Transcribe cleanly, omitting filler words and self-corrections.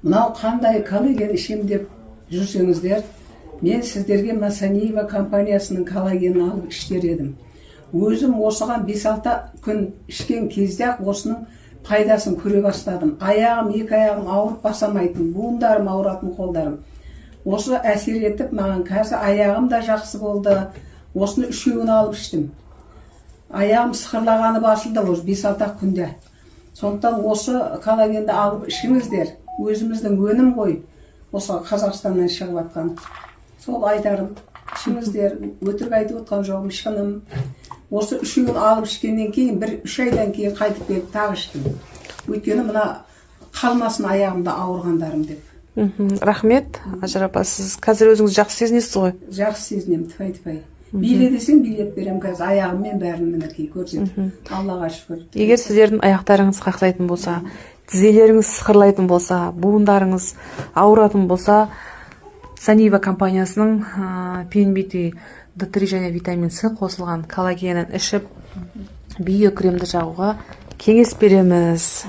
мынау қандай коллаген ішем деп жүрсеңіздер, мен сіздерге Масаниева компаниясының коллагенін алып іштер едім. Өзім осыған 5-6 күн ішкен кезде осының пайдасын көре бастадым. Аяғым, екі аяғым ауырып басамайтын, буындарым ауыратын, қолдарым. Осы әсер етіп, маған қазір аяғым да жақсы болды. Осыны үшеуін алып іштім. Аяғым сықырлағаны басылды осы 5-6 күнде. Сондықтан осы коллагенді алып ішіңіздер. Өзіміздің өнім ғой, осы Қазақстаннан шығып жатқан. Сол айтарым, ішіңіздер, өтірік айтып отқан жоғым, шыным. Осы үшеуін алып ішкеннен кейін, 1-3 айдан кейін қайтып келіп тағы іштім. Өйткені мына қалмасын аяғымда ауырғандарым деп. Рахмет, Ажар апа, сіз қазір өзіңіз жақсы сезінесіз ғой? Жақсы сезінемін, тфай-тфай. Биле десең билеп берем, қазір аяғыммен бәрін мінекей көрсетіп. Аллаға шүкір. Егер сіздердің аяқтарыңыз қақсайтын болса, тізелеріңіз сықырлайтын болса, буындарыңыз ауыратын болса, Саниева компаниясының пенбити D3 және витамин С қосылған коллагенін ішіп, био кремді жағуға кеңес береміз.